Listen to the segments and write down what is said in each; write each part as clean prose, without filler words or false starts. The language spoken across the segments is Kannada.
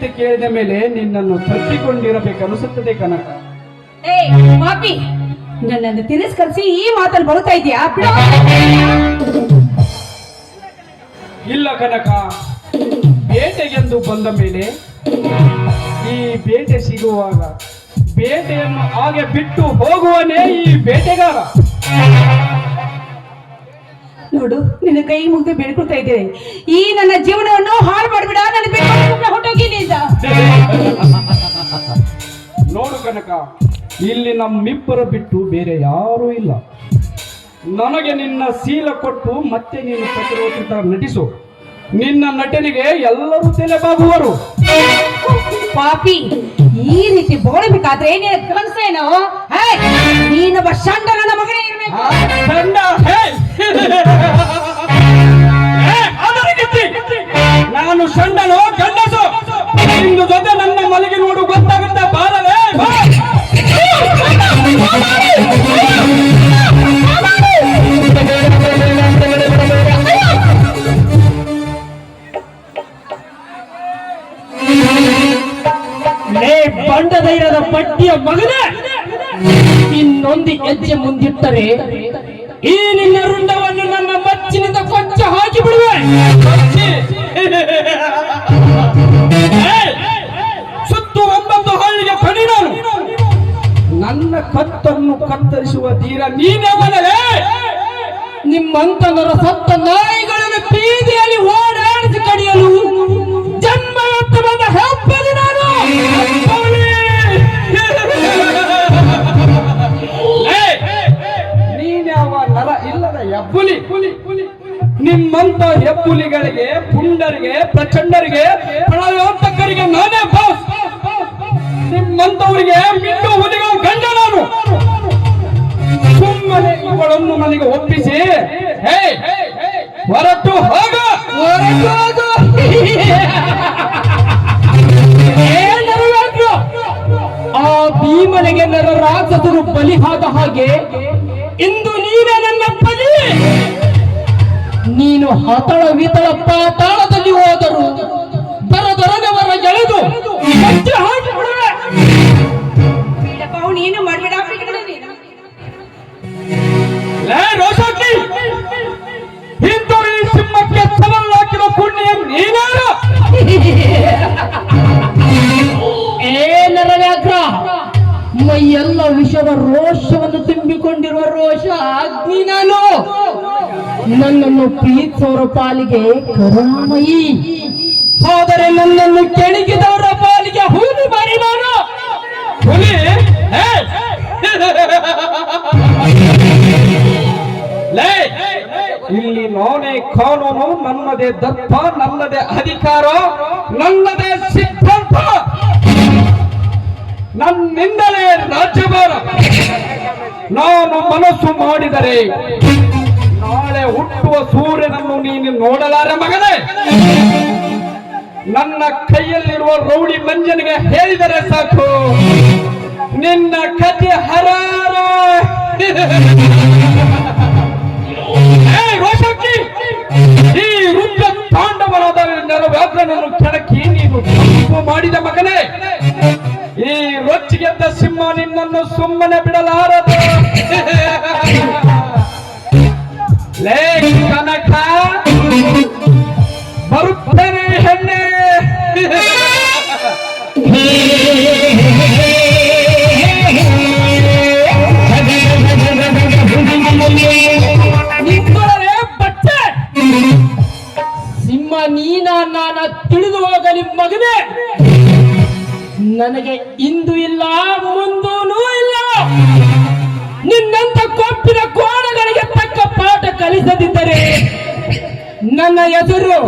ಅಂತ ಕೇಳಿದ ಮೇಲೆ ನಿನ್ನನ್ನು ತಪ್ಪಿಕೊಂಡಿರಬೇಕನ್ನಿಸುತ್ತದೆ ಕನಕ. ಏಯ್ ಪಾಪಿ, ನನ್ನನ್ನು ತಿರಸ್ಕರಿಸಿ ಈ ಮಾತನ್ನು ಬರುತ್ತಾ ಇದೆಯಾ? ಇಲ್ಲ ಕನಕ, ಬೇಟೆಗೆಂದು ಬಂದ ಮೇಲೆ ಈ ಬೇಟೆ ಸಿಗುವಾಗ ಬೇಟೆಯನ್ನು ಹಾಗೆ ಬಿಟ್ಟು ಹೋಗುವನೇ ಈ ಬೇಟೆಗಾರ. ನೋಡು, ನಿನ್ನ ಕೈ ಮುಗಿದು ಬೇಡ್ಕೊಳ್ತಾ ಇದ್ದೇನೆ, ಈ ನನ್ನ ಜೀವನವನ್ನು ಹಾಳು ಮಾಡಿಬಿಡ. ನನ್ನ ಬೇಡ ಹೊಟ್ಟೋಗಿ ನಿಂದ. ನೋಡು ಕನಕ, ಇಲ್ಲಿ ನಮ್ಮಿಬ್ಬರ ಬಿಟ್ಟು ಬೇರೆ ಯಾರೂ ಇಲ್ಲ. ನನಗೆ ನಿನ್ನ ಶೀಲ ಕೊಟ್ಟು ಮತ್ತೆ ನೀನು ಪ್ರತಿರೋಧಿತ ನಟಿಸು. ನಿನ್ನ ನಟನೆಗೆ ಎಲ್ಲರೂ ತಲೆಬಾಗುವರು. ಪಾಪಿ, ಈ ರೀತಿ ಬೋಳಬೇಕಾದ್ರೆ ನಿನ್ನ ಕನಸೇನೋ? ನೀನೊಬ್ಬ ಷಂಡ ನನ್ನ ಮಗನೇ ಇರಬೇಕು. ನಾನು ಷಂಡನೋ ಗಂಡಸು? ನಿನ್ನ ಜೊತೆ ನನ್ನ ಮಲಗಿ ನೋಡು ಗೊತ್ತಾಗುತ್ತೆ. ಬಾರಲೇ ಬಂಡ ಧೈರ್ಯದ ಪಟ್ಟಿಯ ಮಗನೇ, ಇನ್ನೊಂದು ಹೆಜ್ಜೆ ಮುಂದಿಟ್ಟರೆ ಈ ನಿನ್ನ ರುಂಡವನ್ನು ನನ್ನ ಮಚ್ಚಿನಿಂದ ಕೊಂಚ ಹಾಕಿ ಬಿಡುವೆ. ಸುತ್ತು 9 ಹಳ್ಳಿಗೆ ಪಡಿ. ನಾನು ನನ್ನ ಕತ್ತನ್ನು ಕತ್ತರಿಸುವ ತೀರ ನೀನೇವನವೇ? ನಿಮ್ಮಂತನರ ಸತ್ತ ನಾಯಿಗಳನ್ನು ಬೀದಿಯಲ್ಲಿ ಓಡಾಡಿಸಿ ಕಡಿಯಲು ಜನ್ಮ ಬಂದ ಹೆಪ್ಪಲಿ ನಾನು. ನೀನ್ಯಾವ ನರ ಇಲ್ಲದ ಹೆಬ್ಬುಲಿ? ನಿಮ್ಮಂತ ಹೆಬ್ಬುಲಿಗಳಿಗೆ, ಪುಂಡರಿಗೆ, ಪ್ರಚಂಡರಿಗೆ, ಪ್ರಳಯೋತ್ತಕರಿಗೆ ನಾನೇ ಬಾಸ್. ನಿಮ್ಮಂತವರಿಗೆ ಮಿಂಡು ಹುಲಿಗಳ ಗಂಡ ನಾನು. ಸುಮ್ಮನೆ ಇವುಗಳನ್ನು ನನಗೆ ಒಪ್ಪಿಸಿ ಹೊರಟು ಹೋಗ. ಆ ಭೀಮನಿಗೆ ನನ್ನ ರಾಕ್ಷಸರು ಬಲಿಯಾದ ಹಾಗೆ ಇಂದು ನೀವೇ ನನ್ನ ಬಲಿ. ನೀನು ಹತಳ ವಿತಳ ಪಾತಾಳದಲ್ಲಿ ಹೋದರು ದರದರದವರ ಎಳೆದು ಹೆಜ್ಜೆ ಹಾಕಿಬಿಡುವೆ. ನೀನು ಮಾಡಬೇಡ. ರೋಷಾಕಿ, ಹಿಂದೂರಿ ಸಿಂಹಕ್ಕೆ ಸವಾಲು ಹಾಕಿದ ಪುಣ್ಯ ನೀನಾರು. ನರವ್ಯಾಘ್ರ, ಮೈಯೆಲ್ಲ ವಿಷದ ರೋಷವನ್ನು ತುಂಬಿಕೊಂಡಿರುವ ರೋಷ ಅಗ್ನಿ ನಾನು. ನನ್ನನ್ನು ಪ್ರೀತಿಸೋರ ಪಾಲಿಗೆ ಕರುಣಾಮಯಿ, ಆದರೆ ನನ್ನನ್ನು ಕೆಣಕಿದವರ ಪಾಲಿಗೆ ಹುಲಿ ಮಾರಿ ನಾನು. ಹುಲಿ? ಇಲ್ಲಿ ನಾನೇ ಕಾನೂನು, ನನ್ನದೇ ದರ್ಪ, ನನ್ನದೇ ಅಧಿಕಾರ, ನನ್ನದೇ ಸಿದ್ಧಾಂತ, ನನ್ನಿಂದಲೇ ರಾಜ್ಯಭಾರ. ನಾನು ಮನಸ್ಸು ಮಾಡಿದರೆ ನಾಳೆ ಹುಟ್ಟುವ ಸೂರ್ಯನನ್ನು ನೀನು ನೋಡಲಾರೆ ಮಗನೇ. ನನ್ನ ಕೈಯಲ್ಲಿರುವ ರೌಡಿ ಮಂಜನಿಗೆ ಹೇಳಿದರೆ ಸಾಕು, ನಿನ್ನ ಕಥೆ ಹರಾರ. ರೋಷಕ್ಕಿ, ಈ ರುದ್ರ ತಾಂಡವನಾದ ನರವ್ಯಾಘ್ರನನ್ನು ಕೆಣಕಿ ನೀನು ತಪ್ಪು ಮಾಡಿದ ಮಗನೇ. ಈ ರೊಚ್ಚಿಗೆದ್ದ ಸಿಂಹ ನಿನ್ನನ್ನು ಸುಮ್ಮನೆ ಬಿಡಲಾರದು. ಲೇ ಕನಕ, ಬರುತ್ತೇನೆ ಹೆಣ್ಣೆ. ಸಿಂಹ ನೀನ ನಾನ ತಿಳಿದು ಹೋಗಲಿ ಮಗನೇ. ನನಗೆ ಇಂದು ಇಲ್ಲ, ಮುಂದೂನೂ ಇಲ್ಲ. ನಿನ್ನಂತ ಕೊಪ್ಪಿನ ಕೋಣಗಳಿಗೆ ತಕ್ಕ ಪಾಠ ಕಲಿಸದಿದ್ದರೆ ನನ್ನ ಹೆಸರು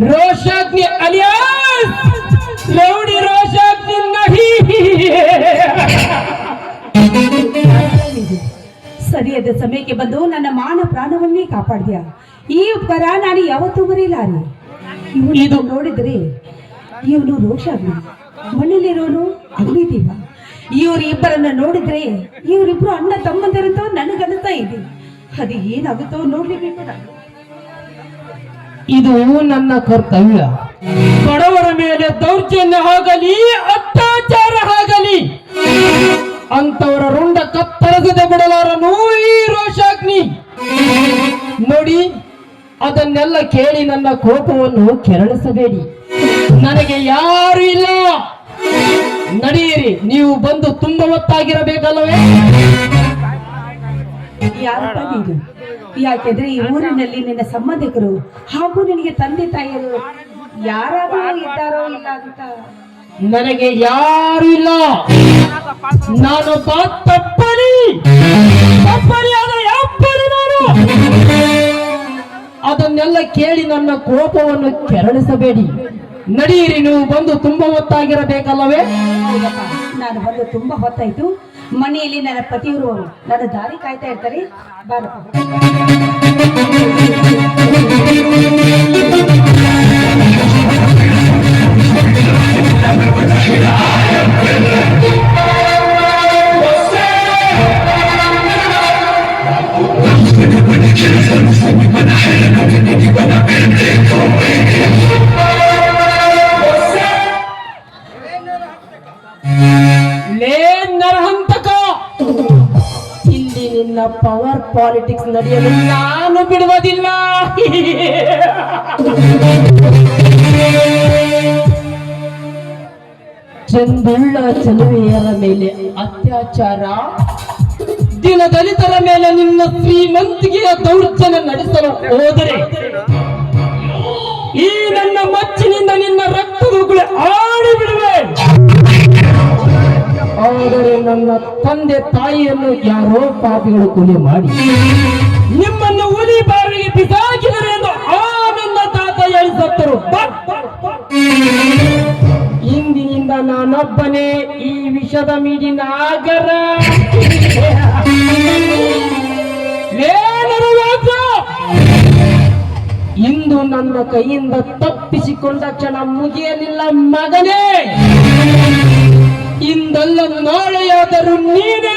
ರೋಷಾಗ್ನಿ ಅಲಿಯಾಸ್ ರೌಡಿ ರೋಷಾಗ್ನಿ ನಹಿ. ಸರಿಯಾದ ಸಮಯಕ್ಕೆ ಬಂದು ನನ್ನ ಮಾನ ಪ್ರಾಣವನ್ನೇ ಕಾಪಾಡಿದ್ಯ. ಈ ಉಪಕಾರ ನಾನು ಯಾವತ್ತೂ ಮರೆಯಲಾರೆ. ಇದು ನೋಡಿದ್ರೆ ಇವನು ರೋಷಾಗ್ನಿ, ಮಣ್ಣಿಲಿರೋನು ಅಗ್ನಿದೇವ. ಇವರಿಬ್ಬರನ್ನ ನೋಡಿದ್ರೆ ಇವರಿಬ್ರು ಅಣ್ಣ ತಮ್ಮಂದಿರಂತ ನನಗನ್ನಿಸ್ತಾ ಇದೆ. ಅದು ಏನಾಗುತ್ತೋ ನೋಡ್ಲೇಬೇಕು ನಾನು. ಇದು ನನ್ನ ಕರ್ತವ್ಯ. ಬಡವರ ಮೇಲೆ ದೌರ್ಜನ್ಯ ಆಗಲಿ ಅತ್ಯಾಚಾರ ಆಗಲಿ ಅಂತವರ ರುಂಡ ಕತ್ತರಿಸದೆ ಬಿಡಲಾರನು ಈ ರೋಷಾಗ್ನಿ. ನೋಡಿ, ಅದನ್ನೆಲ್ಲ ಕೇಳಿ ನನ್ನ ಕೋಪವನ್ನು ಕೆರಳಿಸಬೇಡಿ. ನನಗೆ ಯಾರು ಇಲ್ಲ. ನಡೆಯಿರಿ, ನೀವು ಬಂದು ತುಂಬ ಹೊತ್ತಾಗಿರಬೇಕಲ್ಲವೇ? ಯಾರಪ್ಪ ನೀನು? ಯಾಕೆಂದ್ರೆ ಈ ಊರಿನಲ್ಲಿ ನಿನ್ನ ಸಂಬಂಧಿಕರು ಹಾಗೂ ನಿನಗೆ ತಂದೆ ತಾಯಿಯರು ಯಾರಾದರೂ ಇದ್ದಾರೋ ಇಲ್ಲ ಅಂತ. ನನಗೆ ಯಾರು ಇಲ್ಲ. ನಾನೊಬ್ಬ ತಪ್ಪಲಿ ಆದ್ರೆ ಯಾಪ್ಪಲಿ ನಾನು. ಅದನ್ನೆಲ್ಲ ಕೇಳಿ ನನ್ನ ಕೋಪವನ್ನು ಕೆರಳಿಸಬೇಡಿ. ನಡೆಯಿರಿ, ನೀವು ಬಂದು ತುಂಬಾ ಹೊತ್ತಾಗಿರಬೇಕಲ್ಲವೇ? ಹೌದಪ್ಪ, ನಾನು ಬಂದು ತುಂಬಾ ಹೊತ್ತಾಯ್ತು. ಮನೆಯಲ್ಲಿ ನನ್ನ ಪತಿಯವರು ನನ್ನ ದಾರಿ ಕಾಯ್ತಾ ಇರ್ತಾರೆ. ಬಾರಪ್ಪ. ಲೇ ನರಹಂತಕ, ಇಲ್ಲಿ ನಿನ್ನ ಪವರ್ ಪಾಲಿಟಿಕ್ಸ್ ನಡೆಯಲು ನಾನು ಬಿಡುವುದಿಲ್ಲ. ಚಂದುಳ್ಳ ಚಲುವೆಯರ ಮೇಲೆ ಅತ್ಯಾಚಾರ, ದಿನ ದಲಿತರ ಮೇಲೆ ನಿನ್ನ ಶ್ರೀಮಂತಿಕೆಯ ದೌರ್ಜನ್ಯ ನಡೆಸಲು ಹೋದರೆ ಈ ನನ್ನ ಮಚ್ಚಿನಿಂದ ನಿನ್ನ ರಕ್ತದ ಉಗುಳು ಆಡಿ ಬಿಡುವೆ. ಆದರೆ ನನ್ನ ತಂದೆ ತಾಯಿಯನ್ನು ಯಾರೋ ಪಾಪಿಗಳು ಕೊಲೆ ಮಾಡಿ ನಿಮ್ಮನ್ನು ಹುಲಿ ಬಾವಿಗೆ ಬಿಸಾಕಿದರೆ ಎಂದು ಆ ನನ್ನ ತಾತ ಹೇಳಿಸತ್ತರು. ಇಂದಿನಿಂದ ನಾನೊಬ್ಬನೇ ಈ ವಿಷದ ಮೀಡಿ ನಾಗರ. ಇಂದು ನನ್ನ ಕೈಯಿಂದ ತಪ್ಪಿಸಿಕೊಂಡ ಕ್ಷಣ ಮುಗಿಯಲಿಲ್ಲ ಮಗನೇ. ಇಂದಲ್ಲ ನಾಳೆಯಾದರೂ ನೀನೇ